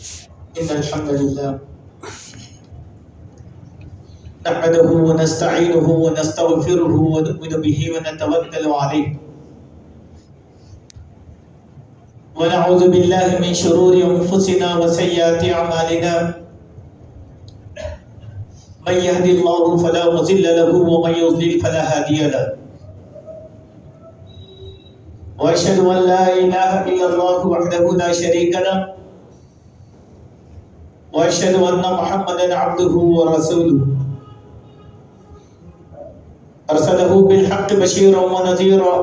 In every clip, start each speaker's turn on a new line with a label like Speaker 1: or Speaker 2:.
Speaker 1: إن الحمد لله نحمده ونستعينه ونستغفره ونؤمن به ونتوكل عليه ونعوذ بالله من شرور أنفسنا وسيئات أعمالنا من يهد الله فلا مضل له ومن يضلل فلا هادي له وأشهد أن لا إله إلا الله وحده لا شريك له وأشهد أن محمدا عبده ورسوله أرسله بالحق بشيرا ونذيرا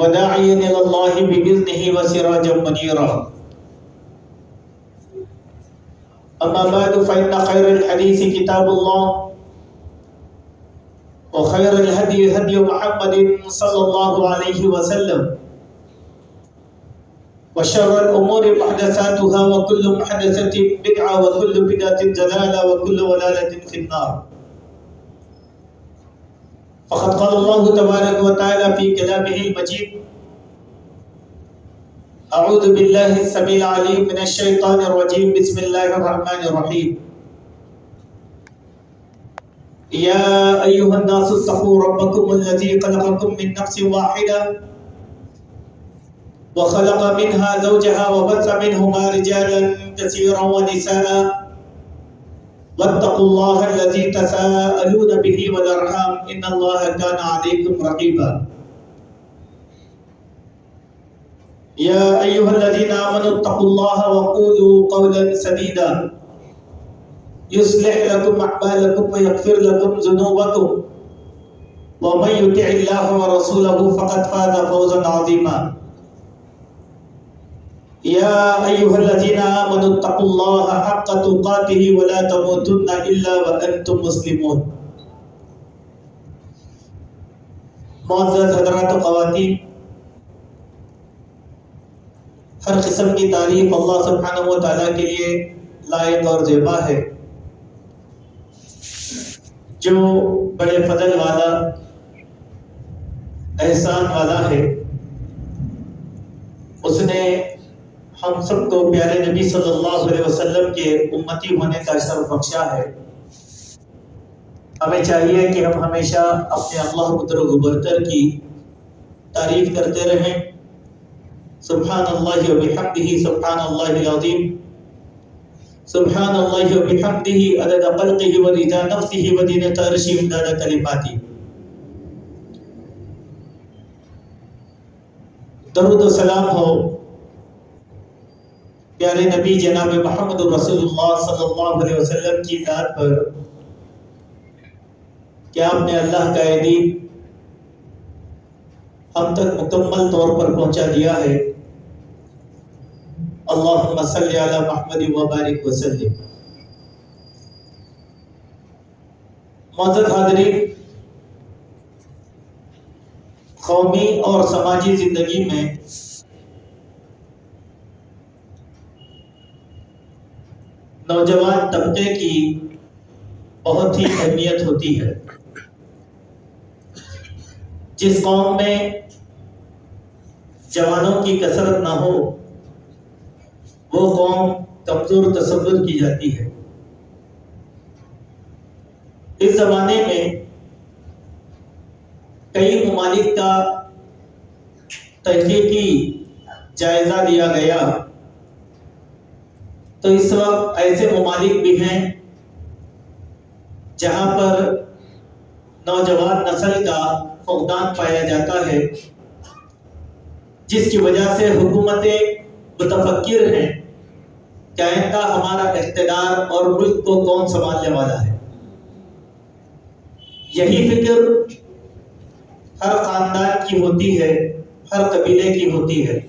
Speaker 1: وداعيا إلى الله بإذنه وسراجا منيرا أما بعد فإن خير الحديث كتاب الله وخير الهدي هدي محمد صلى الله عليه وسلم وشر الأمور محدثاتها وكل محدثة بدعة وكل بدعة ضلالة وكل ضلالة في النار. فقد قال الله تبارك وتعالى في كلامه المجيد: أعوذ بالله السميع العليم من الشيطان الرجيم بسم الله الرحمن الرحيم. يا أيها الناس اتقوا ربكم الذي خلقكم من نفس واحدة وخلق منها زوجها وبث منهما رجالا كثيرا ونساء واتقوا الله الذي تساءلون به والأرحام إن الله كان عليكم رقيبا. يا أيها الذين آمنوا اتقوا الله وقولوا قولا سديدا يصلح لكم أعمالكم ويغفر لكم ذنوبكم ومن يطع الله ورسوله فقد فاز فوزا عظيما. يا أيها الذين آمنوا اتقوا الله حق تقاته ولا تموتن إلا وأنتم مسلمون. معزز حضرات و خواتین، ہر قسم کی تعریف اللہ سبحانہ و تعالیٰ کے لیے لائق اور زیبا ہے، جو بڑے فضل والا، احسان والا ہے۔ اس نے ہم سب کو پیارے نبی صلی اللہ علیہ وسلم کے امتی ہونے کا شرف بخشا ہے۔ ہمیں چاہیے کہ ہم ہمیشہ اپنے اللہ بزرگ و برتر کی تعریف کرتے رہیں۔ سبحان اللہ و بحمدہ سبحان اللہ العظیم، سبحان اللہ و بحمدہ عدد خلقہ و رضا نفسہ و زینۃ عرشہ ومداد کلماتہ۔ درود و سلام ہو پیارے نبی جناب محمد رسول اللہ صلی اللہ علیہ وسلم کی ذات پر کہ آپ نے اللہ کا یہ دین ہم تک مکمل طور پر پہنچا دیا ہے۔ اللہم صلی علی محمد و بارک وسلم۔ معزز حاضرین، قومی اور سماجی زندگی میں نوجوان طبقے کی بہت ہی اہمیت ہوتی ہے۔ جس قوم میں جوانوں کی کثرت نہ ہو وہ قوم کمزور تصور کی جاتی ہے۔ اس زمانے میں کئی ممالک کا تحقیقی جائزہ لیا گیا تو اس وقت ایسے ممالک بھی ہیں جہاں پر نوجوان نسل کا فقدان پایا جاتا ہے، جس کی وجہ سے حکومتیں متفکر ہیں کہ آئندہ ہمارا اقتدار اور ملک کو کون سنبھالنے والا ہے۔ یہی فکر ہر خاندان کی ہوتی ہے، ہر قبیلے کی ہوتی ہے۔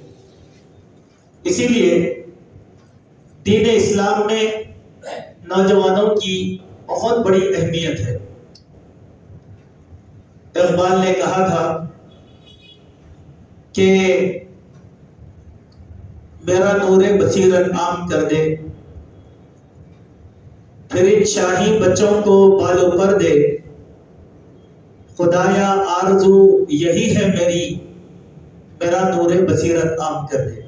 Speaker 1: اسی لیے دین اسلام میں نوجوانوں کی بہت بڑی اہمیت ہے۔ اقبال نے کہا تھا کہ میرا نور بصیرت عام کر دے، پھر ان شاہی بچوں کو بالوں پر دے، خدایا آرزو یہی ہے میری، میرا نور بصیرت عام کر دے۔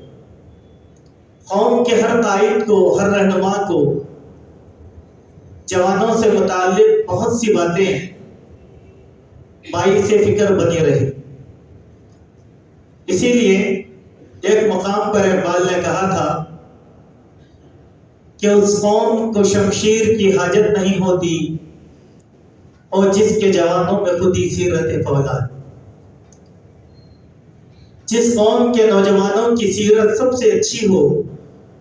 Speaker 1: قوم کے ہر قائد کو، ہر رہنما کو جوانوں سے متعلق بہت سی باتیں باعث فکر بنی رہی۔ اسی لیے ایک مقام پر اقبال نے کہا تھا کہ اس قوم کو شمشیر کی حاجت نہیں ہوتی اور جس کے جوانوں میں خودی سیرت فولاد۔ جس قوم کے نوجوانوں کی سیرت سب سے اچھی ہو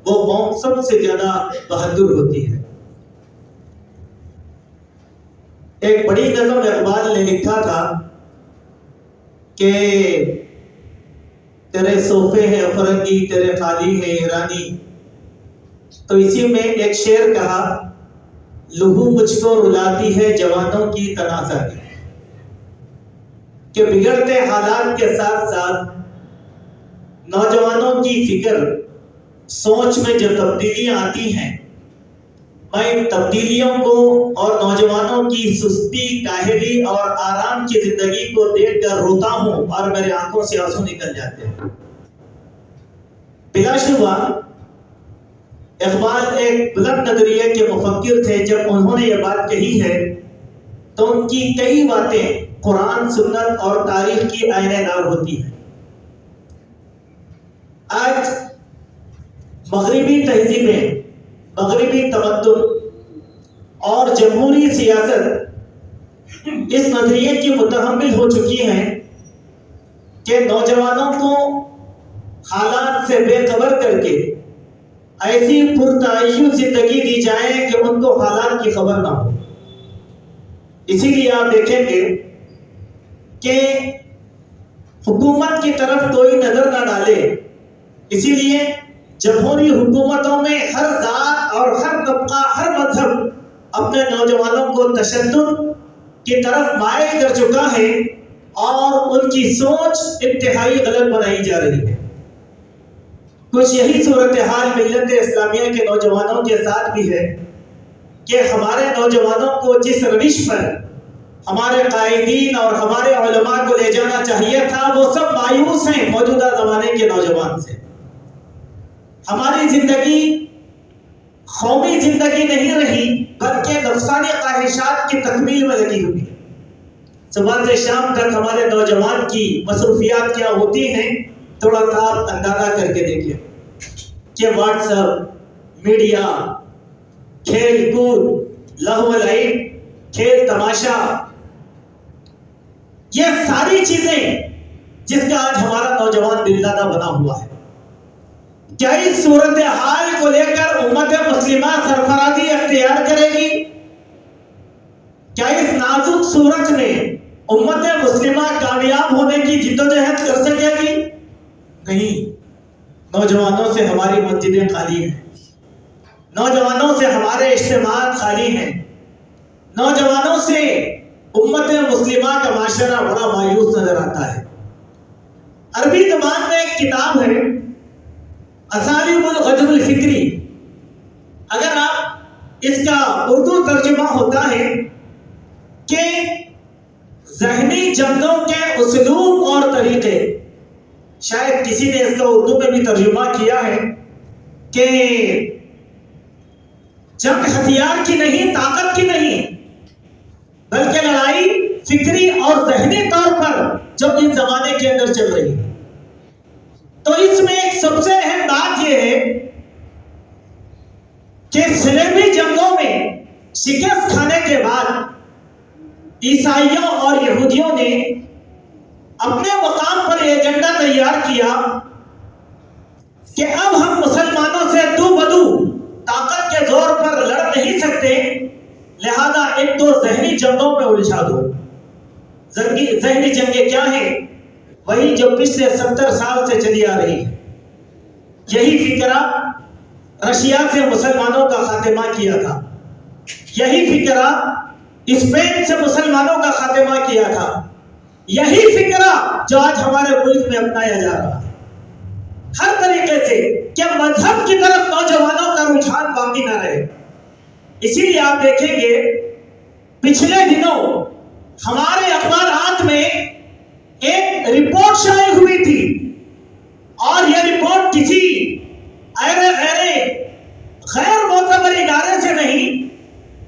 Speaker 1: وہ قوم سب سے زیادہ بہادر ہوتی ہے۔ ایک بڑی نظم اقبال نے لکھا تھا کہ تیرے صوفے ہیں افرنگی، تیرے خالی ہے ایرانی، تو اسی میں ایک شعر کہا، لہو مجھ کو رلاتی ہے جوانوں کی تناسا کی، کہ بگڑتے حالات کے ساتھ ساتھ نوجوانوں کی فکر، سوچ میں جو تبدیلیاں آتی ہیں، میں ان تبدیلیوں کو اور نوجوانوں کی سستی، کاہلی اور آرام کی زندگی کو دیکھ کر روتا ہوں اور میرے آنکھوں سے آنسو نکل جاتے ہیں۔ بلا شبہ اقبال ایک بلند نظریے کے مفکر تھے۔ جب انہوں نے یہ بات کہی ہے تو ان کی کئی باتیں قرآن، سنت اور تاریخ کی آئینہ دار ہوتی ہیں۔ آج مغربی تہذیبیں، مغربی تمدن اور جمہوری سیاست اس نظریے کی متحمل ہو چکی ہیں کہ نوجوانوں کو حالات سے بے خبر کر کے ایسی پرتعیش زندگی دی جائے کہ ان کو حالات کی خبر نہ ہو۔ اسی لیے آپ دیکھیں گے کہ حکومت کی طرف کوئی نظر نہ ڈالے، اسی لیے جمہوری حکومتوں میں ہر ذات اور ہر طبقہ، ہر مذہب اپنے نوجوانوں کو تشدد کی طرف مائل کر چکا ہے اور ان کی سوچ انتہائی غلط بنائی جا رہی ہے۔ کچھ یہی صورتحال ملت اسلامیہ کے نوجوانوں کے ساتھ بھی ہے کہ ہمارے نوجوانوں کو جس روش پر ہمارے قائدین اور ہمارے علماء کو لے جانا چاہیے تھا وہ سب مایوس ہیں موجودہ زمانے کے نوجوان سے۔ ہماری زندگی قومی زندگی نہیں رہی بلکہ نفسانی خواہشات کی تکمیل میں لگی ہوئی ہے۔ صبح سے شام تک ہمارے نوجوان کی مصروفیات کیا ہوتی ہیں، تھوڑا سا آپ اندازہ کر کے دیکھیں کہ واٹس ایپ، میڈیا، کھیل کود، لہو و لعب، کھیل تماشا، یہ ساری چیزیں جس کا آج ہمارا نوجوان دلدادہ بنا ہوا ہے، کیا اس صورتحال کو لے کر امت مسلمہ سرفرازی اختیار کرے گی؟ کیا اس نازک صورت میں امت مسلمہ کامیاب ہونے کی جدوجہد کر سکے گی؟ نہیں۔ نوجوانوں سے ہماری مسجدیں خالی ہیں، نوجوانوں سے ہمارے اجتماعات خالی ہیں، نوجوانوں سے امت مسلمہ کا معاشرہ بڑا مایوس نظر آتا ہے۔ عربی زبان میں ایک کتاب ہے اسالیب الغزو الفکری، اگر آپ اس کا اردو ترجمہ ہوتا ہے کہ ذہنی جنگوں کے اسلوب اور طریقے، شاید کسی نے اس کا اردو میں بھی ترجمہ کیا ہے کہ جنگ ہتھیار کی نہیں، طاقت کی نہیں، بلکہ لڑائی فکری اور ذہنی طور پر جب اس زمانے کے اندر چل رہی ہے۔ تو اس میں ایک سب سے اہم بات یہ ہے کہ صلیبی جنگوں میں شکست کھانے کے بعد عیسائیوں اور یہودیوں نے اپنے مقام پر یہ ایجنڈا تیار کیا کہ اب ہم مسلمانوں سے دو بدو طاقت کے زور پر لڑ نہیں سکتے، لہذا ان کو ذہنی جنگوں میں الجھا دو۔ ذہنی جنگیں کیا ہیں؟ وہی جو پچھلے 70 سال سے چلی آ رہی ہے۔ یہی فکرہ رشیا سے مسلمانوں کا خاتمہ کیا تھا، یہی فکرہ اسپین سے مسلمانوں کا خاتمہ کیا تھا، یہی فکرہ جو آج ہمارے ملک میں اپنایا جا رہا ہے ہر طریقے سے کہ مذہب کی طرف نوجوانوں کا رجحان باقی نہ رہے۔ اسی لیے آپ دیکھیں گے پچھلے دنوں ہمارے اخبارات میں ایک رپورٹ شائع ہوئی تھی، اور یہ رپورٹ کسی غیر معتبر ادارے سے نہیں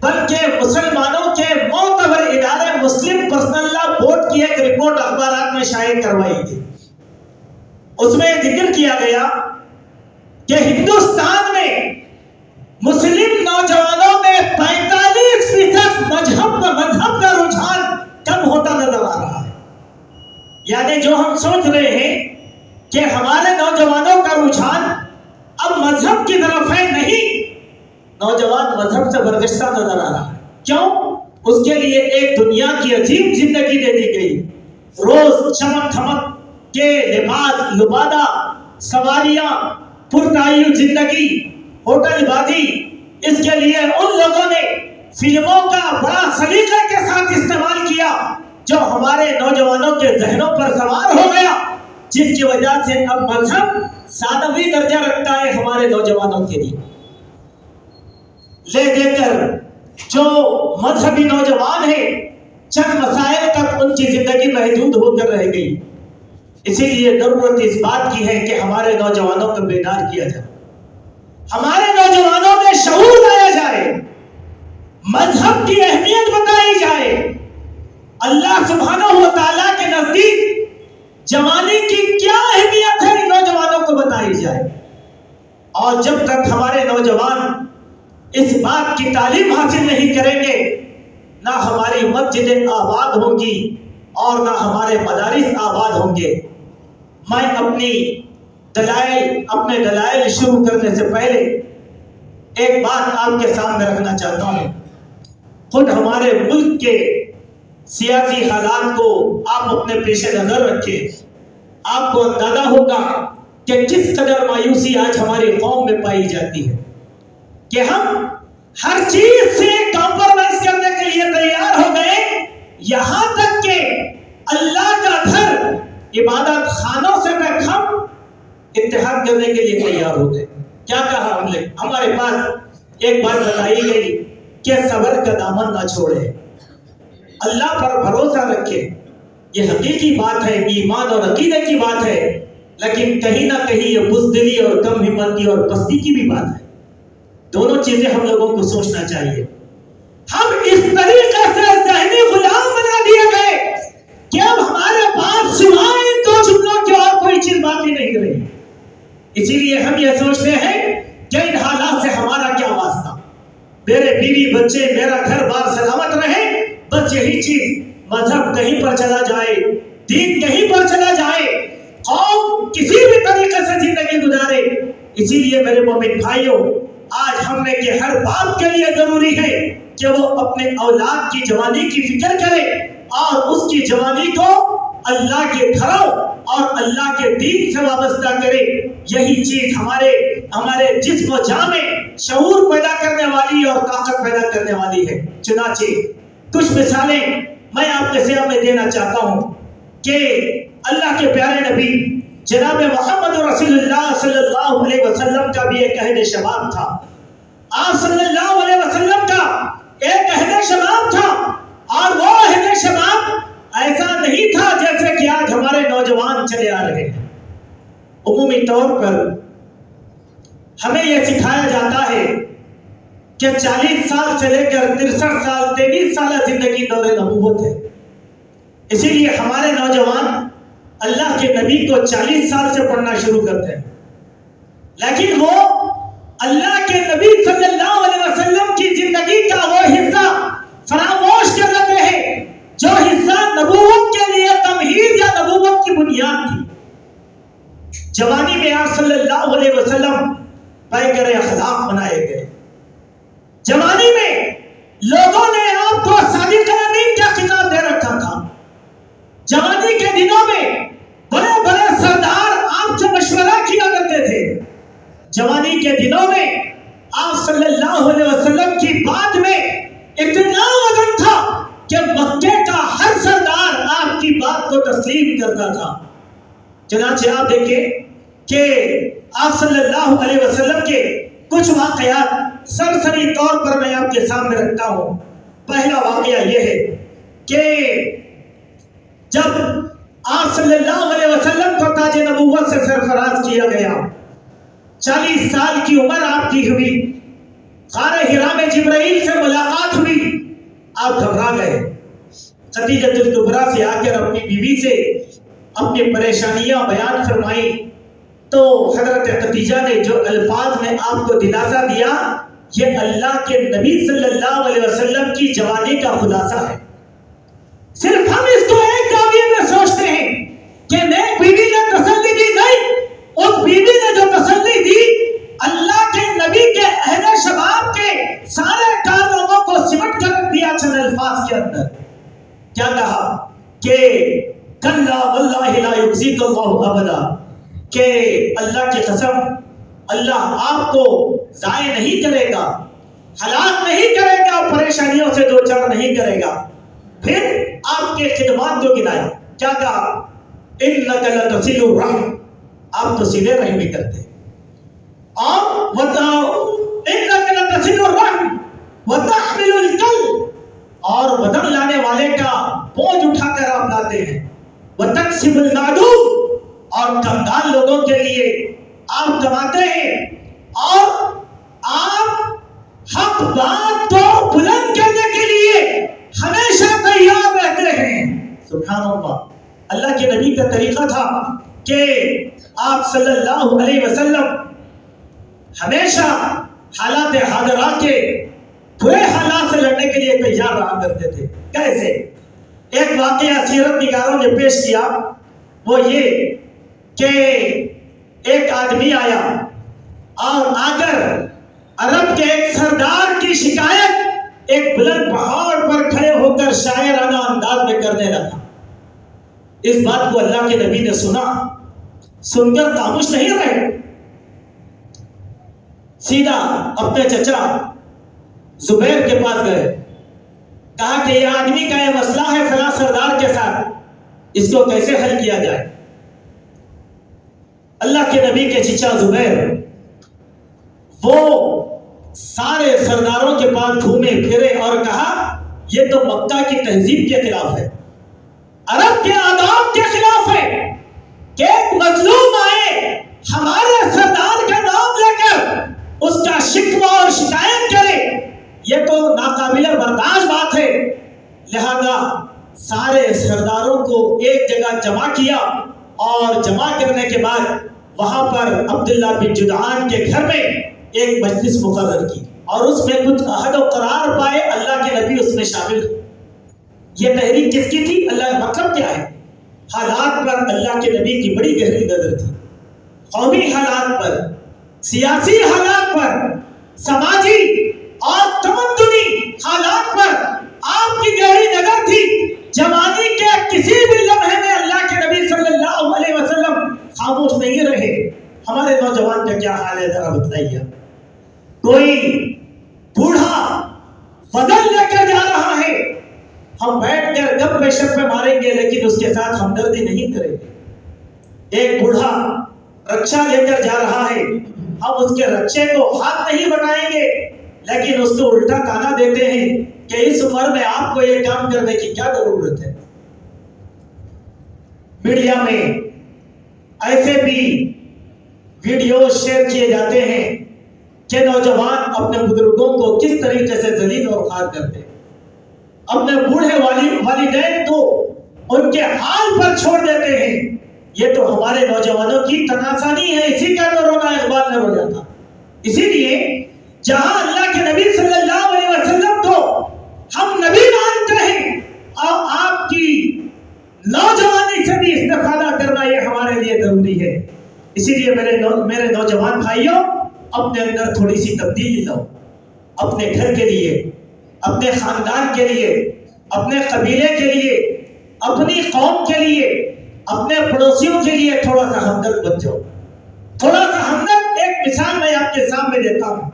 Speaker 1: بلکہ مسلمانوں کے معتبر ادارے مسلم پرسنل لا بورڈ کی ایک رپورٹ اخبارات میں شائع کروائی گئی. اس میں ذکر کیا گیا کہ ہندوستان میں مسلم نوجوانوں میں 45% مذہب کا رجحان کم ہوتا نظر آ رہا ہے. یعنی جو ہم سوچ رہے ہیں کہ ہمارے نوجوانوں کا رجحان اب مذہب کی طرف ہے، نہیں، نوجوان مذہب سے برگشتہ نظر آ رہا ہے. کیوں؟ اس کے لیے ایک دنیا کی عظیم زندگی دے دی گئی. روز چمک دھمک کے لباس، لبادہ، سواریاں، پرتعیش زندگی، ہوٹل بازی، اس کے لیے ان لوگوں نے فلموں کا بڑا سلیقے کے ساتھ استعمال کیا جو ہمارے نوجوانوں کے ذہنوں پر سوار ہو گیا، جس کی وجہ سے اب مذہب ثانوی درجہ رکھتا ہے ہمارے نوجوانوں کے لیے. لے دے کر جو مذہبی نوجوان ہیں چند مسائل تک ان کی زندگی محدود ہو کر رہ گئی. اسی لیے ضرورت اس بات کی ہے کہ ہمارے نوجوانوں کو بیدار کیا جائے، ہمارے نوجوانوں میں شعور لایا جائے، مذہب کی اہمیت بتائی جائے. اللہ سبحانہ و تعالیٰ کے نزدیک جوانی کی کیا اہمیت ہے نوجوانوں کو بتائی جائے. اور جب تک ہمارے نوجوان اس بات کی تعلیم حاصل نہیں کریں گے، نہ ہماری مسجدیں آباد ہوں گی اور نہ ہمارے مدارس آباد ہوں گے. میں اپنے دلائل شروع کرنے سے پہلے ایک بات آپ کے سامنے رکھنا چاہتا ہوں. خود ہمارے ملک کے سیاسی حالات کو آپ اپنے پیش نظر رکھیں. آپ کو اندازہ ہوگا کہ کس قدر مایوسی آج ہماری قوم میں پائی جاتی ہے کہ ہم ہر چیز سے کمپرومائز کرنے کے لیے تیار ہو گئے، یہاں تک کہ اللہ کا گھر، عبادت خانوں سے تک ہم اتحاد کرنے کے لیے تیار ہو گئے. کیا کہا ہم نے؟ ہمارے پاس ایک بات بتائی گئی کہ صبر کا دامن نہ چھوڑے، اللہ پر بھروسہ رکھے. یہ حقیقی بات ہے، ایمان اور عقیدے کی بات ہے، لیکن کہیں نہ کہیں یہ بزدلی اور کم ہمتی اور پستی کی بھی بات ہے. دونوں چیزیں ہم لوگوں کو سوچنا چاہیے. ہم اس طریقے سے ذہنی غلام بنا دیے گئے کہ اب ہمارے پاس سوائے ان دو جملوں کی اور کوئی چیز باقی نہیں رہی. اسی لیے ہم یہ سوچتے ہیں کہ ان حالات سے ہمارا کیا واسطہ، میرے بیوی بچے، میرا گھر بار سلامت رہے، بس یہی چیز. مذہب کہیں پر چلا جائے، دین کہیں پر چلا جائے، قوم کسی بھی طریقے سے زندگی گزارے. اسی لیے میرے مومن بھائیوں، آج ہم نے کہ ہر باپ کے لیے ضروری ہے کہ وہ اپنے اولاد کی جوانی کی فکر کرے اور اس کی جوانی کو اللہ کے گھروں اور اللہ کے دین سے وابستہ کرے. یہی چیز ہمارے جسم و جان میں شعور پیدا کرنے والی اور طاقت پیدا کرنے والی ہے. چنانچہ کچھ مثالیں میں آپ کے سامنے دینا چاہتا ہوں کہ اللہ کے پیارے نبی جناب محمد رسول اللہ صلی اللہ علیہ وسلم کا بھی ایک عہد شباب تھا. آپ صلی اللہ علیہ وسلم کا ایک عہد شباب تھا، اور وہ عہد شباب ایسا نہیں تھا جیسے کہ آج ہمارے نوجوان چلے آ رہے ہیں. عمومی طور پر ہمیں یہ سکھایا جاتا ہے کہ 40 سال سے لے کر 63 سال 23 سالہ زندگی دور نبوت ہے. اسی لیے ہمارے نوجوان اللہ کے نبی کو 40 سال سے پڑھنا شروع کرتے ہیں، لیکن وہ اللہ کے نبی صلی اللہ علیہ وسلم کی زندگی کا وہ حصہ فراموش کر لیتے ہیں جو حصہ نبوت کے لیے تمہید یا نبوت کی بنیاد تھی. جوانی میں آپ صلی اللہ علیہ وسلم پیکر اخلاق بنائے گئے. جوانی میں لوگوں نے آپ کو صادق امین کا خطاب دے رکھا تھا. جوانی کے دنوں میں بڑے بڑے سردار آپ سے مشورہ کیا کرتے تھے. جوانی کے دنوں میں آپ صلی اللہ علیہ وسلم کی بات میں اتنا وزن تھا کہ مکے کا ہر سردار آپ کی بات کو تسلیم کرتا تھا. چنانچہ آپ دیکھیں کہ آپ صلی اللہ علیہ وسلم کے کچھ واقعات سرسری طور پر میں آپ کے سامنے رکھتا ہوں. پہلا واقعہ یہ ہے کہ جب آپ صلی اللہ علیہ وسلم کو تاج نبوت سے سرفراز کیا گیا 40 سال کی عمر آپ کی ہوئی، غار حرا میں جبرائیل سے ملاقات ہوئی، آپ گھبرا گئے، خدیجہ الکبریٰ سے آ کر اپنی بیوی سے اپنی پریشانیاں بیان فرمائی، تو حضرت خدیجہ نے جو الفاظ میں آپ کو دلاسا دیا، یہ اللہ کے نبی صلی اللہ علیہ وسلم کی جوانی کا خلاصہ ہے۔ صرف ہم اس کو ایک زاویے میں سوچتے ہیں کہ نیک بیوی نے تسلی دی، نہیں، اس بیوی نے جو تسلی دی اللہ کے نبی کے عہد شباب کے سارے کارناموں کو سمٹ کر رکھ دیا چند الفاظ کے اندر۔ کیا کہا کہ کلا واللہ لا یخزیک اللہ ابدا، کہ اللہ کی قسم اللہ آپ کو ضائع نہیں کرے گا، ہلاک نہیں کرے گا، پریشانیوں سے دوچار نہیں کرے گا۔ پھر آپ کے خدمات کو گنایا، کیا کہا انک لتصل الرحم، آپ تو صلہ رحمی کرتے، اور انک لتصل الرحم وتحمل الکل، اور وزن لانے والے کا بوجھ اٹھا کر آپ لاتے ہیں، وتکسب المعدوم، اور کمدار لوگوں کے لیے آپ کماتے ہیں، اور آپ حق بات کو بلند کرنے کے لیے ہمیشہ تیار رہتے ہیں۔ سبحان اللہ، اللہ کے نبی کا طریقہ تھا کہ آپ صلی اللہ علیہ وسلم ہمیشہ حالات حاضرہ کے برے حالات سے لڑنے کے لیے تیار رہا کرتے تھے۔ کیسے؟ ایک واقعہ سیرت نگاروں نے پیش کیا، وہ یہ کہ ایک آدمی آیا اور آ کر عرب کے ایک سردار کی شکایت ایک بلند پہاڑ پر کھڑے ہو کر شاعرانہ انداز میں کرنے لگا۔ اس بات کو اللہ کے نبی نے سنا، سن کر خاموش نہیں رہے، سیدھا اپنے چچا زبیر کے پاس گئے، کہا کہ یہ آدمی کا یہ مسئلہ ہے فلاں سردار کے ساتھ، اس کو کیسے حل کیا جائے۔ اللہ کے نبی کے چچا زبیر وہ سارے سرداروں کے پاس گھومے پھرے اور کہا یہ تو مکہ کی تہذیب کے خلاف ہے، عرب کے آداب کے خلاف ہے کہ ایک مظلوم آئے ہمارے سردار کا نام لے کر اس کا شکوہ اور شکایت کرے، یہ تو ناقابل برداشت بات ہے۔ لہذا سارے سرداروں کو ایک جگہ جمع کیا، اور جمع کرنے کے بعد وہاں پر عبداللہ بن جدعان کے گھر میں ایک مجلس مقرر کی، اور اس میں کچھ عہد و قرار پائے، اللہ کے نبی اس میں شامل ہوئے۔ یہ تحریک کس کی تھی؟ اللہ کا مطلب کیا ہے؟ حالات پر اللہ کے نبی کی بڑی گہری نظر تھی، قومی حالات پر، سیاسی حالات پر، سماجی اور تمدنی حالات پر آپ کی گہری نظر تھی۔ جوانی کے کسی بھی لمحے میں اللہ کے نبی صلی اللہ علیہ وسلم خاموش نہیں رہے۔ ہمارے نوجوان کا کیا حال ہے ذرا بتائیے؟ کوئی بوڑھا وزن لے کر جا رہا ہے، ہم بیٹھ کر گپ شپ پہ ماریں گے لیکن اس کے ساتھ ہمدردی نہیں کریں گے۔ ایک بوڑھا رکشا لے کر جا رہا ہے، ہم اس کے رکشے کو ہاتھ نہیں بٹائیں گے لیکن اس کو الٹا تانا دیتے ہیں کہ اس عمر میں آپ کو یہ کام کرنے کی کیا ضرورت ہے۔ میڈیا میں ایسے بھی ویڈیو شیئر کیے جاتے ہیں کہ نوجوان اپنے بزرگوں کو کس طریقے سے ذلیل اور خوار کرتے ہیں، اپنے بوڑھے والدین کو ان کے حال پر چھوڑ دیتے ہیں۔ یہ تو ہمارے نوجوانوں کی تناسانی ہے، اسی کا تو رونا اقبال نے رویا تھا۔ اسی لیے جہاں اللہ کے نبی صلی اللہ علیہ وسلم کو ہم نبی مانتے ہیں، اور آپ کی نوجوانی سے بھی استفادہ کرنا یہ ہمارے لیے ضروری ہے۔ اسی لیے میرے نوجوان بھائیوں، اپنے اندر تھوڑی سی تبدیلی لاؤ، اپنے گھر کے لیے، اپنے خاندان کے لیے، اپنے قبیلے کے لیے، اپنی قوم کے لیے، اپنے پڑوسیوں کے لیے تھوڑا سا ہمدرد بن جاؤ، تھوڑا سا ہمدرد۔ ایک مثال میں آپ کے سامنے دیتا ہوں،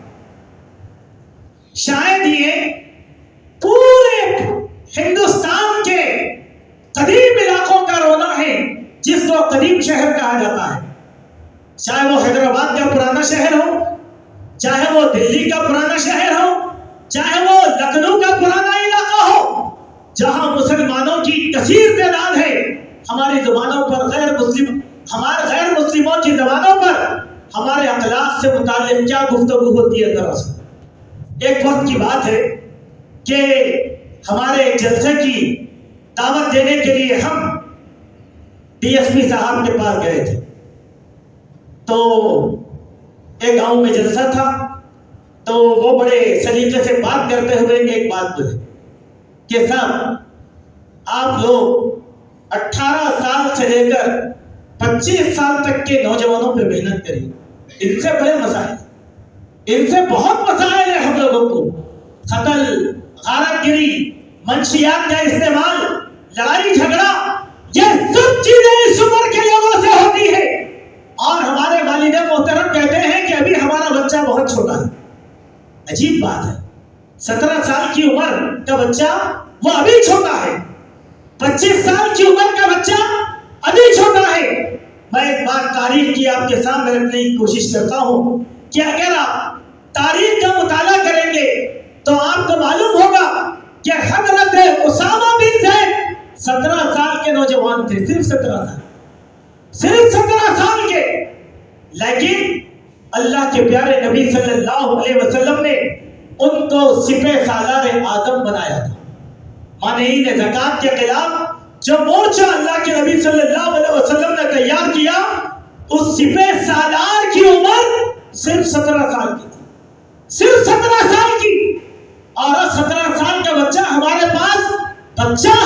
Speaker 1: شاید یہ پورے ہندوستان کے قدیم علاقوں کا رونا ہے جس کو قدیم شہر کہا جاتا ہے، چاہے وہ حیدرآباد کا پرانا شہر ہو، چاہے وہ دلی کا پرانا شہر ہو، چاہے وہ لکھنؤ کا پرانا علاقہ ہو، جہاں مسلمانوں کی کثیر تعداد ہے۔ ہماری زبانوں پر غیر مسلموں کی زبانوں پر ہمارے اخلاق سے متعلق کیا گفتگو ہوتی ہے دراصل۔ ایک وقت کی بات ہے کہ ہمارے ایک جلسے کی دعوت دینے کے لیے ہم ڈی ایس پی صاحب کے پاس گئے تھے۔ تو ایک گاؤں میں جلسہ تھا، تو وہ بڑے سلیقے سے بات کرتے ہوئے ایک بات بولے کہ صاحب آپ لوگ 18 سال سے لے کر 25 سال تک کے نوجوانوں پہ محنت کریے، ان سے بڑے مسائل، ان سے بہت مسائل ہیں ہم لوگوں کو، قتل، غارت گری، منشیات کا استعمال، لڑائی جھگڑا، یہ سب چیزیں اس عمر کے لوگوں سے ہوتی ہے۔ اور ہمارے والد محترم کہتے ہیں کہ ابھی ہمارا بچہ بہت چھوٹا ہے۔ عجیب بات ہے، 17 سال کی عمر کا بچہ وہ ابھی چھوٹا ہے، 25 سال کی عمر کا بچہ ابھی چھوٹا ہے۔ میں ایک بات تاریخ کی آپ کے سامنے رکھنے کی کوشش کرتا ہوں کہ اگر آپ تاریخ کا مطالعہ کریں گے تو آپ کو معلوم ہوگا کہ حضرت اسامہ بن زید 17 سال کے نوجوان تھے، صرف 17 سال کے، لیکن اللہ کے پیارے نبی صلی اللہ علیہ وسلم نے ان کو سپہ سالار اعظم بنایا تھا۔ مانعین زکات کے خلاف جو مورچہ اللہ کے نبی صلی اللہ علیہ وسلم نے تیار کیا، اس سپہ سالار کی عمر صرف 17 سال کی تھی، صرف 17 سال کی۔ اور 17 سال کا بچہ ہمارے پاس بچہ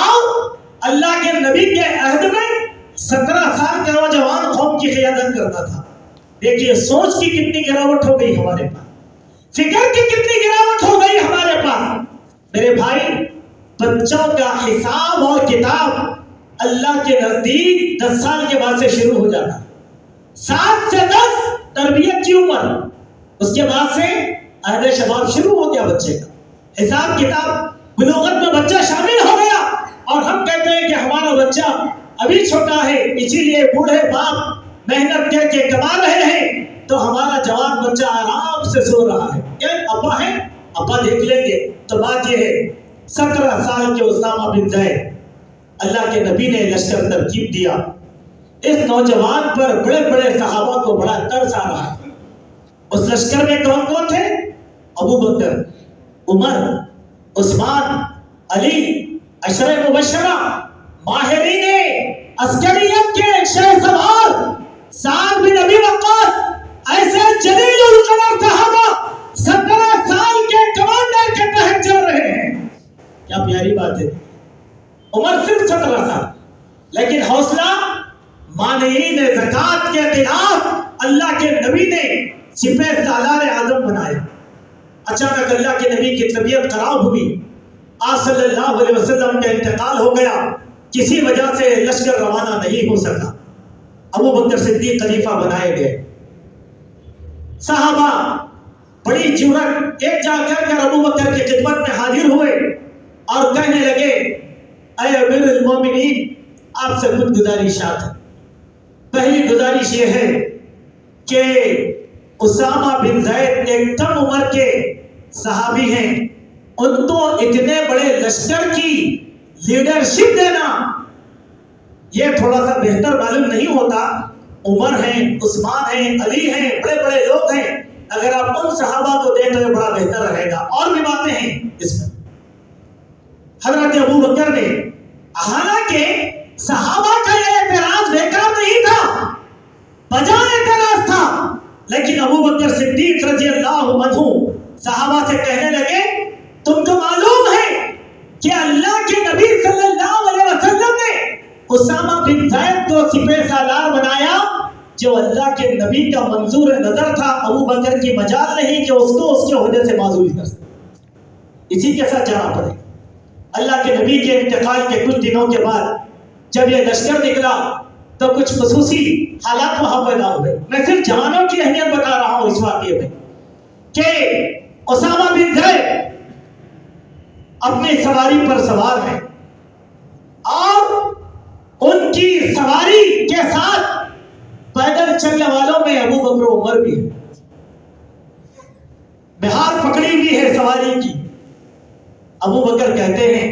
Speaker 1: اور اللہ کے نبی کے عہد میں 17 سال کا نوجوان قوم کی قیادت کرتا تھا۔ دیکھیے سوچ کی کتنی گراوٹ ہو گئی ہمارے پاس، فکر کی کتنی گراوٹ ہو گئی ہمارے پاس۔ میرے بھائی، بچوں کا حساب اور کتاب اللہ کے نزدیک 10 سال کے بعد سے شروع ہو جاتا ہے، 7 سے 10 تربیت کی عمر، اس کے بعد سے عہد شباب شروع ہو گیا بچے کا، حساب کتاب، بلوغت میں بچہ شامل ہو گیا، اور ہم کہتے ہیں کہ ہمارا بچہ ابھی چھوٹا ہے، اسی لیے بوڑھے باپ محنت کر کے کما رہے ہیں، تو ہمارا جوان بچہ آرام سے سو رہا ہے، کہ ابا ہے، ابا دیکھ لیں گے۔ تو بات یہ ہے، 17 سال کے اسامہ بن زید، اللہ کے نبی نے لشکر ترتیب دیا، اس نوجوان پر بڑے بڑے صحابہ کو بڑا ترس آ رہا ہے۔ اس لشکر میں کون کون تھے؟ ابو بکر، عمر، عثمان، علی، عشرہ مبشرہ، ماہرین عسکریت کے شہ سوار، سعد بن ابی وقاص، ایسے جلیل القدر صحابہ 17 سال کے کمانڈر کے تحت چل رہے ہیں۔ کیا پیاری بات ہے، عمر صرف 17 سال، لیکن حوصلہ مانعین زکات کے خلاف اللہ کے نبی نے سپہ سالار اعظم بنایا۔ اچانک اللہ کے نبی کی طبیعت خراب ہوئی، آپ صلی اللہ علیہ وسلم کا انتقال ہو گیا، کسی وجہ سے لشکر روانہ نہیں ہو سکا۔ ابو بکر صدیق خلیفہ بنائے گئے۔ صحابہ بڑی جرأت ایک جا کر ابو بکر کی خدمت میں حاضر ہوئے اور کہنے لگے، اے امیر المومنین، آپ سے کچھ گزارشات ہیں۔ پہلی گزارش یہ ہے کہ اسامہ بن زید ایک کم عمر کے صحابی ہیں، ان کو اتنے بڑے لشکر کی لیڈرشپ دینا یہ تھوڑا سا بہتر معلوم نہیں ہوتا؟ عمر ہیں، عثمان ہیں، علی ہیں، بڑے بڑے لوگ ہیں، اگر آپ ان صحابہ کو دیں تو یہ بڑا بہتر رہے گا۔ اور بھی باتیں ہیں اس میں۔ حضرت ابو بکر نے، حالانکہ صحابہ کا یہ اعتراض بیکار نہیں تھا، بجائے اعتراض تھا، لیکن ابو بکر صدیق رضی اللہ عنہ صحابہ سے کہنے لگے، تم کو معلوم ہے کہ اللہ کے نبی صلی اللہ علیہ وسلم نے اسامہ بن زید کو سپہ سالار بنایا، جو اللہ کے نبی کا منظور نظر تھا، ابو بکر کی مجال نہیں کہ اس کو اس کے عہدے سے معزول کر سکے، اسی کے ساتھ جانا پڑے۔ اللہ کے نبی کے انتقال کے کچھ دنوں کے بعد جب یہ لشکر نکلا تو کچھ خصوصی حالات وہاں پیدا ہوئے۔ میں صرف جوانوں کی اہمیت بتا رہا ہوں اس واقعے میں کہ اسامہ بن زید اپنی سواری پر سوار ہیں اور ان کی سواری کے ساتھ پیدل چلنے والوں میں ابو بکر و عمر بھی ہے، مہار پکڑی ہوئی ہے سواری کی۔ ابو بکر کہتے ہیں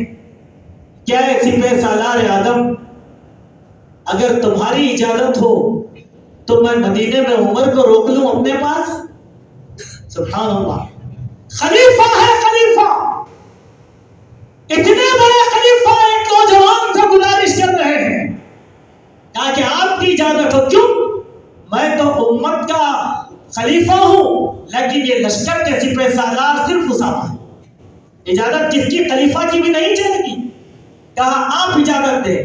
Speaker 1: کیا سپہ سالار اعظم، اگر تمہاری اجازت ہو تو میں مدینے میں عمر کو روک لوں اپنے پاس؟ سبحان اللہ، خلیفہ ہے خلیفہ، اتنے بڑے خلیفہ ایک نوجوان سے گزارش کر رہے ہیں کہا کہ آپ کی اجازت ہو؟ کیوں؟ میں تو امت کا خلیفہ ہوں، لیکن یہ لشکر کے سپہ سالار صرف اسامہ ہے، اجازت کس کی؟ خلیفہ کی بھی نہیں چلے گی۔ کہا آپ اجازت دیں۔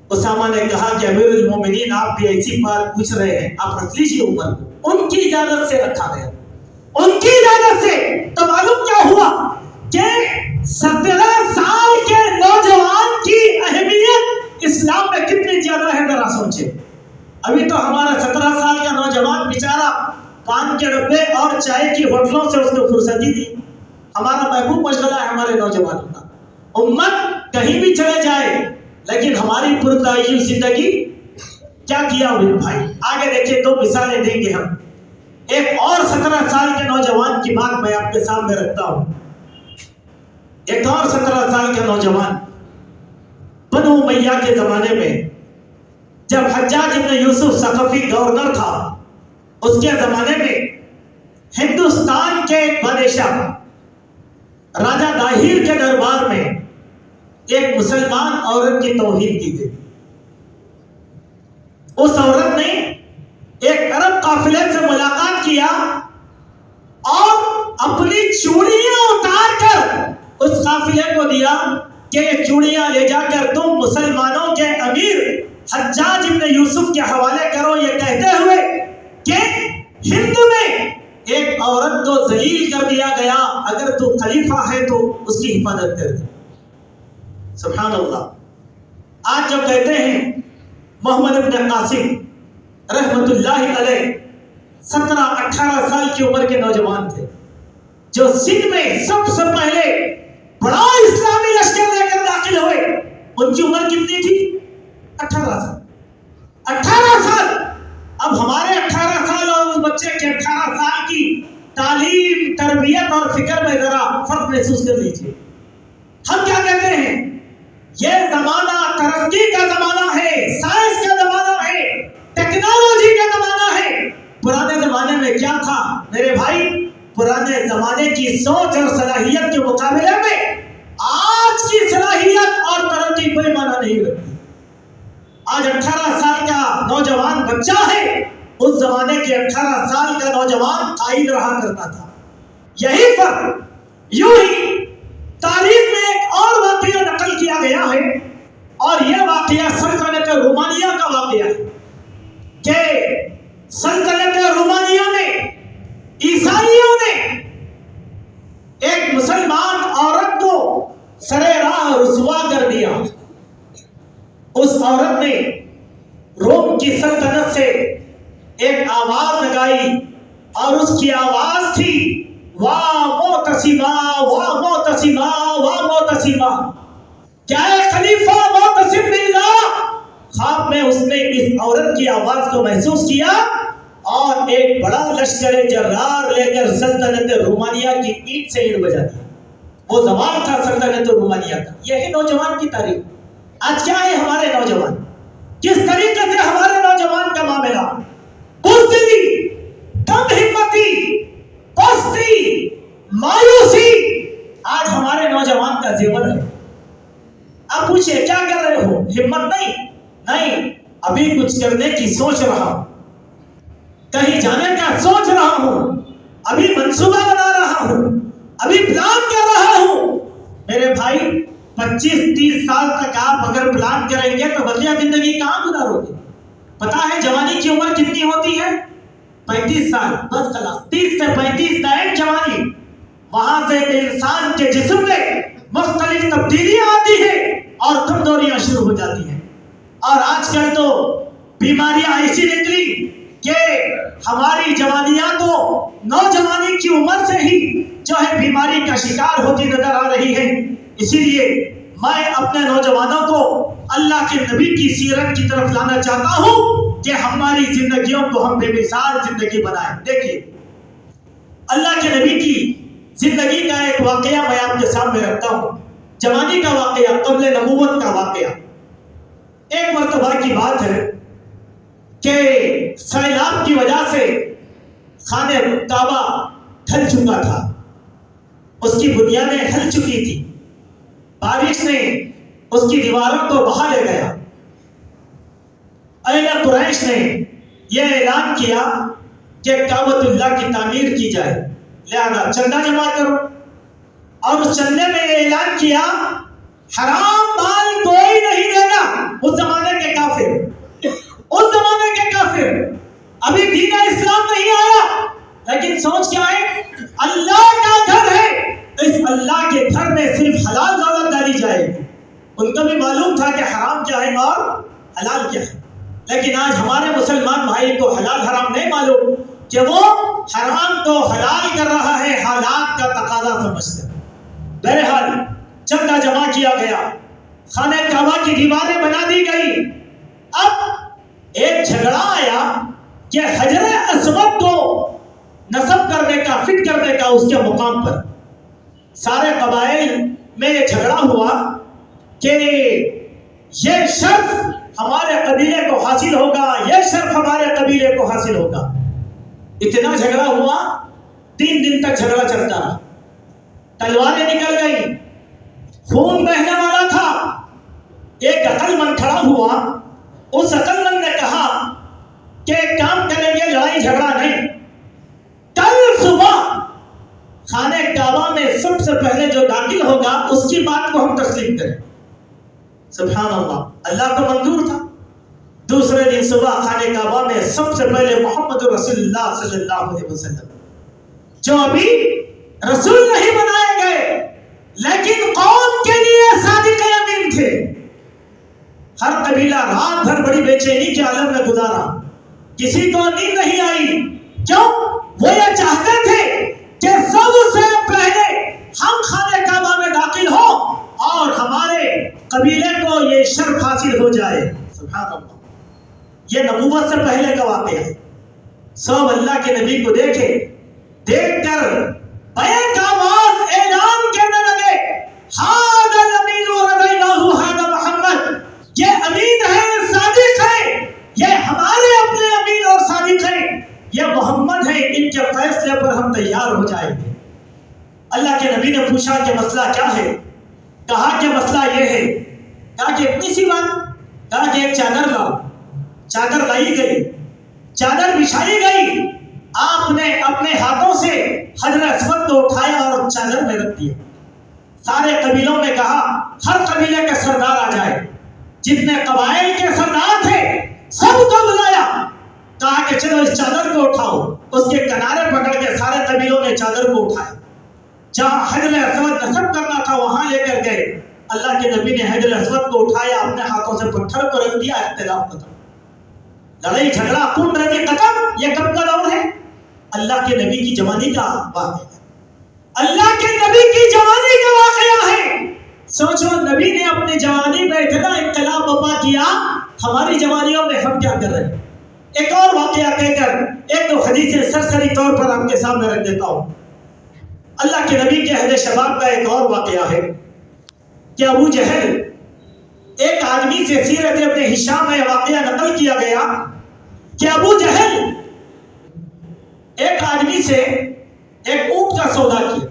Speaker 1: اسامہ نے کہا کہ امیر المومنین آپ بھی ایسی بات پوچھ رہے ہیں، آپ رکھ لیجیے عمر کو۔ ان کی اجازت سے رکھا گیا، ان کی اجازت سے۔ تو معلوم کیا ہوا کہ 17 سال کے نوجوان کی اہمیت اسلام میں کتنی زیادہ ہے، ذرا سوچے۔ ابھی تو ہمارا 17 سال کا نوجوان بیچارہ پان کے ڈبے اور چائے کی ہوٹلوں سے اس کو فرصتی دی۔ ہمارا محبوب مشغلہ ہے ہمارے نوجوانوں کا۔ امت کہیں بھی چلے جائے، لیکن ہماری پرتعین زندگی کیا کیا ہوئی بھائی؟ آگے دیکھیے، دو مثالیں دیں گے ہم۔ ایک اور 17 سال کے نوجوان کی بات میں آپ کے سامنے رکھتا ہوں۔ ایک اور 17 سال کا نوجوان بنو امیہ کے زمانے میں، جب حجاج ابن یوسف ثقفی گورنر تھا، اس کے زمانے میں ہندوستان کے ایک بادشاہ راجہ داہیر کے دربار میں ایک مسلمان عورت کی توہین کی گئی۔ اس عورت نے ایک عرب قافلے سے ملاقات کیا اور اپنی چوڑیاں اتار کر اس قافلے کو دیا کہ یہ چوڑیاں لے جا کر تم مسلمانوں کے امیر حجاج ابن یوسف کے حوالے کرو، یہ کہتے ہوئے کہ ہند میں ایک عورت کو ذلیل کر دیا گیا، اگر تو خلیفہ ہے تو اس کی حفاظت کر دے۔ سبحان اللہ۔ آج جب کہتے ہیں محمد ابن قاسم رحمت اللہ علیہ 17-18 سال کی عمر کے نوجوان تھے، جو سندھ میں سب سے پہلے بڑا اسلامی لشکر لے کر داخل ہوئے، ان کی عمر کتنی تھی؟ 18 سال۔ 18 سال۔ اب ہمارے 18 سال اور اس بچے کے 18 سال کی تعلیم، تربیت اور فکر میں ذرا فرق محسوس کر لیجیے۔ ہم کیا کہتے ہیں؟ یہ زمانہ ترقی کا زمانہ ہے، سائنس کا زمانہ ہے، ٹیکنالوجی کا زمانہ ہے۔ پرانے زمانے میں کیا تھا میرے بھائی؟ پرانے زمانے کی سوچ اور صلاحیت کے مقابلے میں آج کی صلاحیت اور ترقی کوئی معنی نہیں رکھتی۔ آج 18 سال کا نوجوان بچہ ہے، اس زمانے کے 18 سال کا نوجوان قائد رہا کرتا تھا۔ یہی فرق۔ یوں ہی تاریخ میں ایک اور واقعہ نقل کیا گیا ہے، اور یہ واقعہ سلطنت رومانیہ کا واقعہ ہے کہ سلطنت رومانیہ میں عیسائیوں نے ایک مسلمان عورت کو سرے راہ رسوا کر دیا۔ اس عورت نے روم کی سلطنت سے ایک آواز لگائی، اور اس کی آواز تھی واہ معتصمہ، واہ معتصمہ، واہ معتصمہ، کیا ہے خلیفہ معتصم باللہ؟ خواب میں اس نے اس عورت کی آواز کو محسوس کیا اور ایک بڑا لشکر جرار لے کر سلطنت رومانیہ کی اینٹ سے اینٹ بجا دیا۔ وہ زوال تھا سلطنت رومانیہ کا۔ یہی نوجوان کی تاریخ۔ آج کیا ہے ہمارے نوجوان؟ کس طریقے سے ہمارے نوجوان کا معاملہ؟ بزدلی، کم ہمتی، پستی، مایوسی آج ہمارے نوجوان کا زیور ہے۔ اب پوچھئے کیا کر رہے ہو؟ ہمت نہیں، ابھی کچھ کرنے کی سوچ رہا ہوں، کہیں جانے کا سوچ رہا ہوں، ابھی منصوبہ بنا رہا ہوں، ابھی پلان کر رہا ہوں۔ میرے بھائی 25-30 سال تک آپ اگر پلان کریں گے تو بقیہ زندگی کہاں گزارو گے؟ پتا ہے جوانی کی عمر کتنی ہوتی ہے؟ 35 سال، بس خلاص 30 سے 35 دائیں جوانی۔ وہاں سے انسان کے جسم میں مختلف تبدیلیاں آتی ہیں اور کمزوریاں شروع ہو جاتی ہیں۔ اور آج کل تو بیماریاں ایسی نکلی کہ ہماری جوانیاں تو نوجوانی کی عمر سے ہی جو ہے بیماری کا شکار ہوتی نظر آ رہی ہے۔ اسی لیے میں اپنے نوجوانوں کو اللہ کے نبی کی سیرت کی طرف لانا چاہتا ہوں کہ ہماری زندگیوں کو ہم بے مثال زندگی بنائیں۔ دیکھیے اللہ کے نبی کی زندگی کا ایک واقعہ میں آپ کے سامنے رکھتا ہوں، جوانی کا واقعہ، قبل نبوت کا واقعہ۔ ایک مرتبہ کی بات ہے کہ سیلاب کی وجہ سے خانہ کعبہ ڈھل چکا تھا، اس کی بنیادیں ڈھل چکی تھی، بارش نے اس کی دیواروں کو بہا لے گیا۔ اہل قریش نے یہ اعلان کیا کہ کعبۃ اللہ کی تعمیر کی جائے، لہذا چندہ جمع کرو، اور اس چندے میں یہ اعلان کیا حرام مال کوئی نہیں دے گا۔ اس زمانے کے کافر، اس زمانے کے کافر، ابھی دین اسلام نہیں آیا، لیکن سوچ کیا ہے؟ اللہ کا گھر ہے، اس اللہ کے گھر میں صرف حلال دولت ڈالی جائے گی۔ ان کو بھی معلوم تھا کہ حرام کیا ہے اور حلال کیا ہے، لیکن آج ہمارے مسلمان بھائی کو حلال حرام نہیں معلوم کہ وہ حرام کو حلال کر رہا ہے حالات کا تقاضا سمجھ کر۔ بہرحال چندہ جمع کیا گیا، خانہ کعبہ کی دیواریں بنا دی گئی۔ اب ایک جھگڑا آیا کہ حجر اسود کو نصب کرنے کا، فٹ کرنے کا اس کے مقام پر۔ سارے قبائل میں یہ جھگڑا ہوا کہ یہ شرف ہمارے قبیلے کو حاصل ہوگا، یہ شرف ہمارے قبیلے کو حاصل ہوگا۔ اتنا جھگڑا ہوا، 3 دن تک جھگڑا چلتا رہا، تلواریں نکل گئی، خون بہنے والا تھا۔ ایک عقل مند کھڑا ہوا، اس عقل مند نے کہا کہ ایک کام کریں گے، لڑائی جھگڑا نہیں، کل صبح خانہ کعبہ میں سب سے پہلے جو داخل ہوگا اس کی بات کو ہم تسلیم کریں۔ سبحان اللہ، اللہ کو منظور تھا۔ دوسرے دن صبح خانہ کعبہ میں سب سے پہلے محمد رسول اللہ صلی اللہ علیہ وسلم، جو ابھی رسول نہیں بنائے گئے لیکن قوم کے لیے صادق امین تھے۔ ہر قبیلہ رات بھر بڑی بے چینی کے عالم میں گزارا، کسی کو نیند نہیں آئی۔ کیوں؟ وہ یہ چاہتے تھے کہ سب سے پہلے ہم خانہ کعبہ میں داخل ہوں اور ہمارے قبیلے کو یہ شرف حاصل ہو جائے۔ سبحان اللہ، یہ نبوت سے پہلے کا واقعہ ہے۔ سب اللہ کے نبی کو دیکھ کر بیک آواز اعلان کرنے لگے، ہذا الامین ورضیناہ ھذا محمد، یہ امین ہے، صادق ہے، یہ ہمارے اپنے امین اور صادق ہیں، یہ محمد ہے، ان کے فیصلے پر ہم تیار ہو جائیں گے۔ اللہ کے نبی نے پوچھا کہ مسئلہ کیا ہے؟ کہا کہ مسئلہ یہ ہے۔ کہا کہ اتنی سی بات؟ کہا کہ ایک چادر لاؤ۔ چادر لائی گئی، چادر بچھائی گئی، آپ نے اپنے ہاتھوں سے حجر اسود کو اٹھایا اور چادر میں رکھ دیا۔ سارے قبیلوں نے کہا ہر قبیلے کے سردار آ جائے، جتنے قبائل کے سردار تھے سب کو بلایا، کہا کہ چلو اس چادر کو اٹھاؤ۔ اس کے کنارے پکڑ کے سارے قبیلوں نے چادر کو اٹھایا، جہاں حجر اسود نصب کرنا تھا وہاں لے کر گئے۔ اللہ کے نبی نے حجر اسود کو اٹھایا، اپنے ہاتھوں سے پتھر کو رکھ دیا، اختلاف ختم، لڑائی جھگڑا خون ریزی ختم۔ یہ کب کا دور ہے؟ اللہ کے نبی کی جوانی کا واقعہ ہے، اللہ کے نبی کی جوانی کا واقعہ ہے۔ سوچو، نبی نے اپنی جوانی میں اتنا انقلاب برپا کیا، ہماری جوانیوں میں ہم کیا کر رہے ہیں؟ ایک اور واقعہ کہہ کر ایک دو حدیثیں سرسری طور پر آپ کے سامنے رکھ دیتا ہوں۔ اللہ کے نبی کے عہد شباب کا ایک اور واقعہ ہے کہ ابو جہل، ایک آدمی سے سیرت ابن ہشام میں واقعہ نقل کیا گیا کہ ابو جہل ایک آدمی سے ایک اونٹ کا سودا کیا،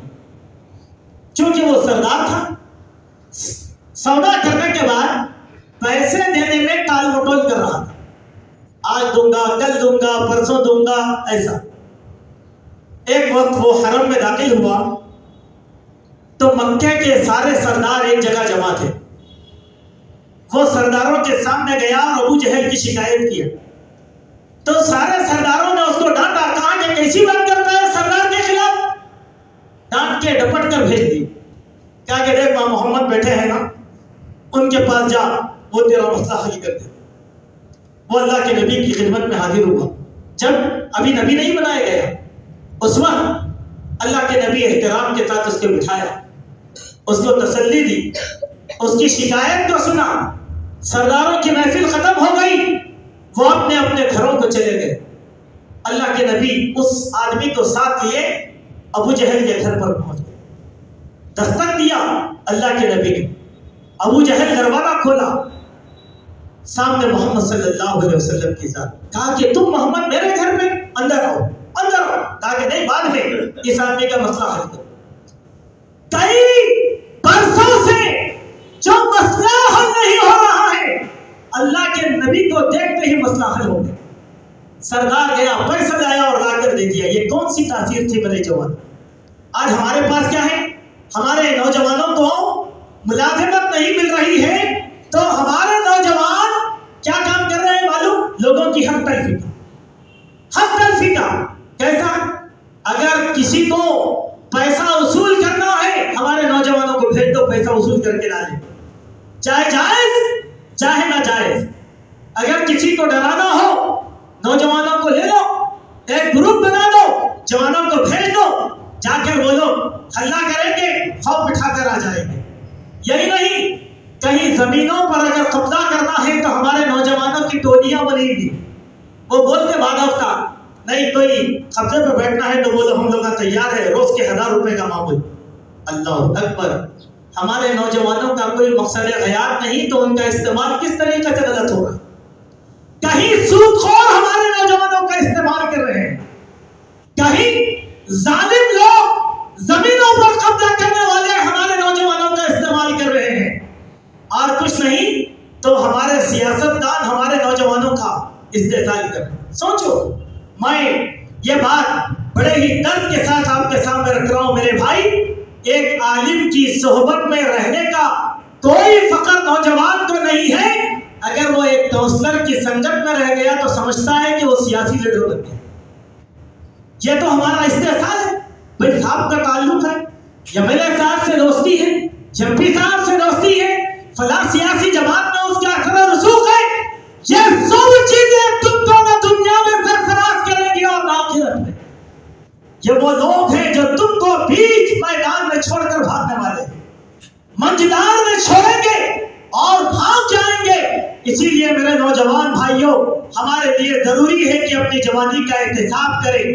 Speaker 1: چونکہ وہ سردار تھا۔ سودا کرنے کے بعد پیسے دینے میں ٹال مٹول کر رہا تھا، آج دوں گا، کل دوں گا، پرسوں دوں گا، ایسا۔ ایک وقت وہ حرم میں داخل ہوا تو مکے کے سارے سردار ایک جگہ جمع تھے۔ وہ سرداروں کے سامنے گیا اور ابو جہل کی شکایت کیا، تو سارے سرداروں نے اس کو ڈانٹا، کہا کہ کیسی بات کرتا ہے سردار کے خلاف، ڈانٹ کے ڈپٹ کر بھیج دی۔ کہا کہ دیکھ وہاں محمد بیٹھے ہیں نا، ان کے پاس جا، وہ تیرا مسئلہ حل کر دے۔ وہ اللہ کے نبی کی خدمت میں حاضر ہوا، جب ابھی نبی نہیں بنایا گیا، اس وقت اللہ کے نبی احترام کے ساتھ اس کو بٹھایا، اس کو تسلی دی، اس کی شکایت کو سنا۔ سرداروں کی محفل ختم ہو گئی، وہ اپنے اپنے گھروں کو چلے گئے۔ اللہ کے نبی اس آدمی کو ساتھ لیے ابو جہل کے گھر پر پہنچ گئے۔ دستک دیا اللہ کے نبی نے، ابو جہل دروازہ کھولا، سامنے محمد صلی اللہ علیہ وسلم کی ذات. کہا کہ تم محمد میرے گھر میں اندر آؤ اندر آؤ. کہا کہ نہیں بعد میں اس آدمی کا مسئلہ حل کرو. کئی برسوں سے جو مسئلہ حل نہیں ہو رہا ہے اللہ کے نبی کو دیکھتے ہی مسئلہ حل ہو گیا. سردار گیا پیسہ لایا اور لا کر دے دیا. یہ کون سی تاثیر تھی میرے جوان. آج ہمارے پاس کیا ہے؟ ہمارے نوجوانوں کو ملازمت نہیں مل رہی ہے تو ہمارے نوجوان کیا کام کر رہے ہیں معلوم؟ لوگوں کی حق تلفی کا. کیسا؟ اگر کسی کو پیسہ وصول کرنا ہے ہمارے نوجوانوں کو بھیج دو پیسہ وصول کر کے لا لیں، چاہے جائز چاہے نہ جائز. اگر کسی کو ڈرانا ہو نوجوانوں کو لے لو، ایک گروپ بنا دو، جوانوں کو بھیج دو، جا کر وہ لوگ ہلہ کریں گے، خوف اٹھا کر آ جائیں گے. یہی نہیں، کہیں زمینوں پر اگر قبضہ کرنا ہے تو ہمارے نوجوانوں کی ٹولیاں بنیں گی. وہ بولتے بعد ہفتہ نہیں کوئی قبضے پہ بیٹھنا ہے تو بولو ہم لوگ تیار ہے، روز کے 1000 روپے کا معمول. اللہ اکبر. ہمارے نوجوانوں کا کوئی مقصد حیات نہیں تو ان کا استعمال کس طریقے سے غلط ہوگا. کہیں سود خور ہمارے نوجوانوں کا استعمال کر رہے ہیں، کہیں ظالم لوگ زمینوں پر قبضہ کرنے والے ہمارے نوجوانوں کا استعمال کر رہے ہیں. اور کچھ نہیں تو ہمارے سیاستدان ہمارے نوجوانوں کا استحصال کر رہے ہیں. سوچو، میں یہ بات بڑے ہی درد کے ساتھ آپ کے سامنے رکھ رہا ہوں میرے بھائی. ایک عالم کی صحبت میں رہنے کا کوئی فخر نوجوان کو نہیں ہے. اگر وہ ایک کونسلر کی سنگت میں رہ گیا تو سمجھتا ہے کہ وہ سیاسی لیڈر بن گیا. یہ تو ہمارا استحصال ہے. بھائی صاحب کا تعلق ہے، ایم ایل اے صاحب سے دوستی ہے، ایم پی صاحب سے دوستی ہے، فلاں سیاسی جماعت میں اس کا اثر و رسوخ ہے. یہ سب چیزیں تم کو نہ دنیا میں سرفراز کریں گی اور نہ آخرت میں. یہ وہ لوگ ہیں جو تم کو بیچ میدان میں چھوڑ کر بھاگنے والے ہیں، منجدار میں چھوڑیں گے اور بھاگ جائیں گے. اسی لیے میرے نوجوان بھائیوں، ہمارے لیے ضروری ہے کہ اپنی جوانی کا احتساب کریں.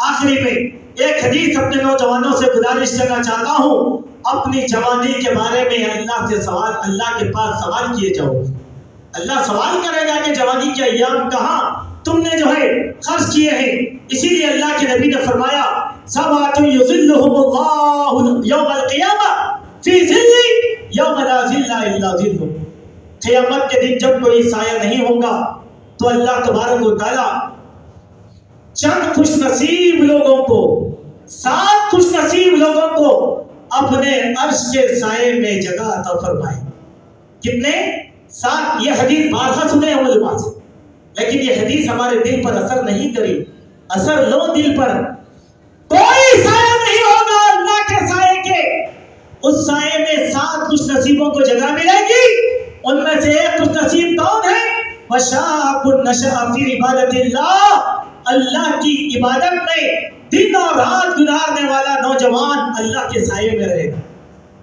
Speaker 1: آخری میں ایک حدیث اپنے نوجوانوں سے گزارش کرنا چاہتا ہوں. اپنی جوانی کے بارے میں اللہ سے سوال، اللہ کے پاس سوال کیے جاؤ. اللہ سوال کرے گا کہ جوانی کے ایام کہاں تم نے جو ہے خرچ کیے ہیں. اسی لیے اللہ کے نبی نے فرمایا سبعۃ یظلھم اللہ یوم القیامہ فی ظل یوم لا ظل الا ظلہ. قیامت کے دن جب کوئی سایہ نہیں ہوگا تو اللہ تبارک و تعالی چند خوش نصیب لوگوں کو، 7 خوش نصیب لوگوں کو اپنے عرش کے سائے میں جگہ عطا فرمائے. کتنے؟ 7. یہ حدیث بارہا سنے ہیں علماء سے، لیکن یہ حدیث ہمارے دل پر اثر نہیں کری. اثر لو دل پر. کوئی سایہ نہیں ہوگا اللہ کے سائے کے. اس سائے میں 7 خوش نصیبوں کو جگہ ملے گی. ان میں سے ایک خوش نصیب کون ہے؟ وشاب نشأ فی عبادت اللہ. اللہ کی عبادت میں دن اور رات گزارنے والا نوجوان اللہ کے سائے میں رہے گا.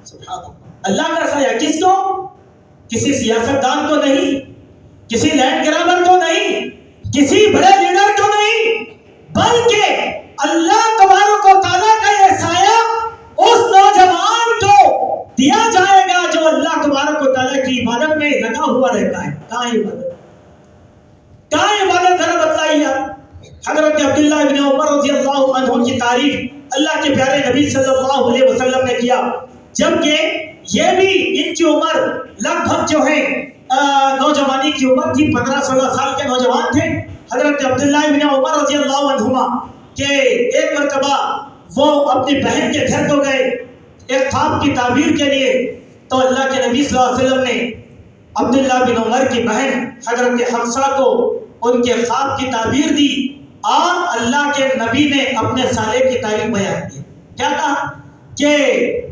Speaker 1: سبحان اللہ. اللہ کا سایہ کس کو؟ کسی سیاستدان کو نہیں، کسی لینڈ گرابر کو نہیں، کسی بڑے لیڈر کو نہیں، بلکہ اللہ تبارک و تعالیٰ کا یہ سایہ اس نوجوان کو دیا جائے گا جو اللہ تبارک و تعالیٰ کی عبادت میں لگا ہوا رہتا ہے. کہاں عبادت ذرا بتلائیے. حضرت عبداللہ ابن عمر رضی اللہ عنہ کی تعریف اللہ کے پیارے نبی صلی اللہ علیہ وسلم نے کیا، جبکہ یہ بھی ان کی عمر لگ بھگ جو ہے نوجوانی کی عمر تھی، 15-16 سال کے نوجوان تھے. حضرت عبداللہ ابن عمر رضی اللہ عنہما کہ ایک مرتبہ وہ اپنی بہن کے گھر کو گئے ایک خواب کی تعبیر کے لیے. تو اللہ کے نبی صلی اللہ علیہ وسلم نے عبداللہ بن عمر کی بہن حضرت حفصہ کو ان کے خواب کی تعبیر دی اور اللہ کے نبی نے اپنے سالے کی تعریف بیان کی. کیا کہا کہ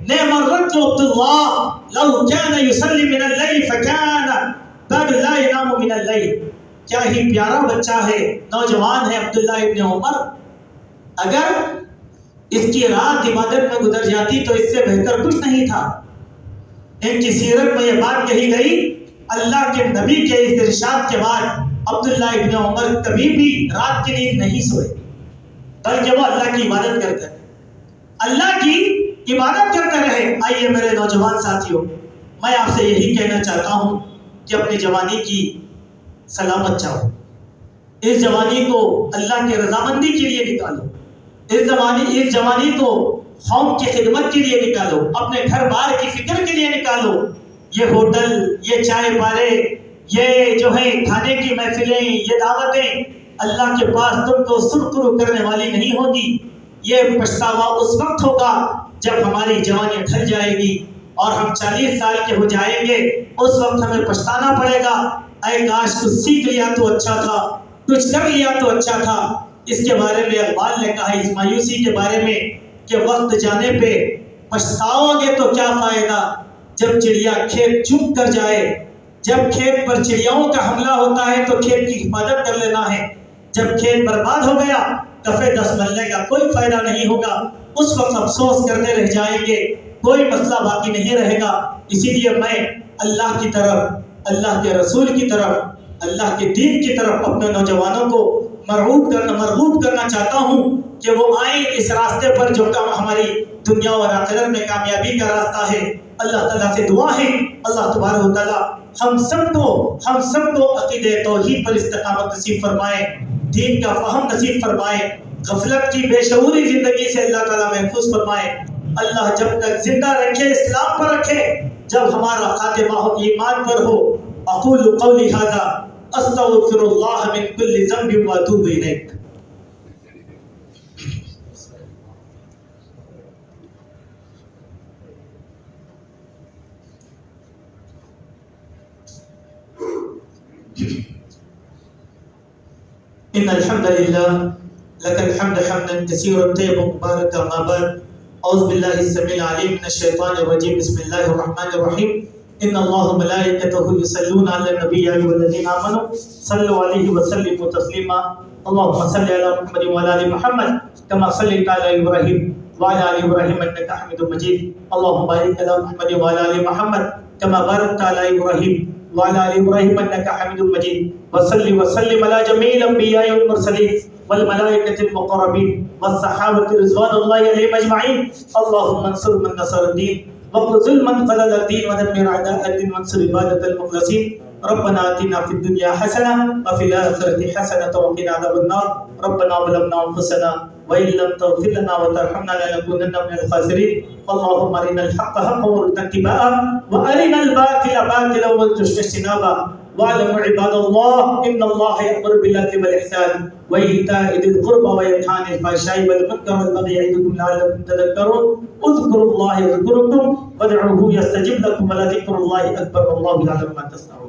Speaker 1: نعم الرجل عبد اللہ لو كان يصلي من الليل فكان بعد لا ينام من الليل. کیا ہی پیارا بچہ ہے، نوجوان ہے عبداللہ ابن عمر. اگر اس کی رات عبادت میں گزر جاتی تو اس سے بہتر کچھ نہیں تھا. ان کی سیرت میں یہ بات کہی گئی. اللہ کے نبی کے اس ارشاد کے بعد عبداللہ ابن عمر کبھی بھی رات کی نیند نہیں سوئے، بلکہ وہ اللہ کی عبادت کرتے رہے، اللہ کی عبادت کرتے رہے. آئیے میرے نوجوان ساتھیوں، میں آپ سے یہی کہنا چاہتا ہوں کہ اپنی جوانی کی سلامت چاہو، اس جوانی کو اللہ کی رضامندی کے لیے نکالو، اس جوانی کو قوم کی خدمت کے لیے نکالو، اپنے گھر بار کی فکر کے لیے نکالو۔ یہ ہوٹل، یہ چائے پالے، یہ جو ہے کھانے کی محفلیں، یہ دعوتیں اللہ کے پاس تم کو سرخرو کرنے والی نہیں ہوگی۔ یہ پچھتاوا اس وقت ہوگا جب ہماری جوانی ڈھل جائے گی اور ہم 40 سال کے ہو جائیں گے، اس وقت ہمیں پچھتانا پڑے گا، اے کاش کچھ سیکھ لیا تو اچھا تھا، کچھ کر لیا تو اچھا تھا۔ اس کے بارے میں اقبال نے کہا، اس مایوسی کے بارے میں، کہ وقت جانے پہ پچھتاؤ گے تو کیا فائدہ، جب چڑیا کھیت چگ کر جائے۔ جب کھیت پر چڑیاؤں کا حملہ ہوتا ہے تو کھیت کی حفاظت کر لینا ہے، جب کھیت برباد ہو گیا کفے 10 ملنے کا کوئی فائدہ نہیں ہوگا، اس وقت افسوس کرتے رہ جائیں گے، کوئی مسئلہ باقی نہیں رہے گا۔ اسی لیے میں اللہ کی طرف، اللہ کے رسول کی طرف، اللہ کے دین کی طرف اپنے نوجوانوں کو مرغوب کرنا چاہتا ہوں کہ وہ آئیں اس راستے پر جو کام ہماری دنیا اور آخرت میں کامیابی کا راستہ ہے۔ اللہ تعالیٰ سے دعا ہے، اللہ تبارک و تعالیٰ ہم سب کو عقیدہ توحید پر استقامت نصیب فرمائے، دین کا فہم نصیب فرمائے، غفلت کی بے شعوری زندگی سے اللہ تعالیٰ محفوظ فرمائے۔ اللہ جب تک زندہ رکھے، اسلام پر رکھے، جب ہمارا خاتمہ ہو ایمان پر ہو۔ اقول قولی ھذا استغفر اللہ من کل ذنب واتوب الیہ۔ ان الحمد للہ لك الحمد حمدا كثيرا طيبا مباركا ما بعد اعوذ بالله السميع العليم من الشيطان الرجيم بسم الله الرحمن الرحيم ان الله وملائكته يصلون على النبي يا ايها الذين امنوا صلوا عليه وسلموا تسليما اللهم صل على محمد وعلى ال محمد كما صليت على ابراهيم وعلى ال ابراهيم انك حميد مجيد اللهم بارك على محمد وعلى ال محمد كما باركت على ابراهيم وعلى ال ابراهيم انك حميد مجيد وصل وسلم على جميع الانبياء والمرسلين والملائكه المقربين والصحابه رضوان الله عليهم اجمعين اللهم انصر من نصر الدين واخذل من خذل الدين ودمر اعداء الدين وانصر عبادة المخلصين ربنا آتنا في الدنيا حسنة وفي الآخرة حسنة وقنا عذاب النار ربنا ظلمنا أنفسنا وإن لم تغفر لنا وترحمنا لنكونن من الخاسرين اللهم أرنا الحق حقا وارزقنا اتباعه وأرنا الباطل باطلا وارزقنا اجتنابه واعلموا عباد الله إن الله يأمر بالعدل والإحسان وإيتاء ذي القربى وينهى عن الفحشاء والمنكر والبغي يعظكم لعلكم تذكرون اذكروا الله يذكركم وادعوه يستجب لكم ولذكر الله أكبر والله يعلم ما تصنعون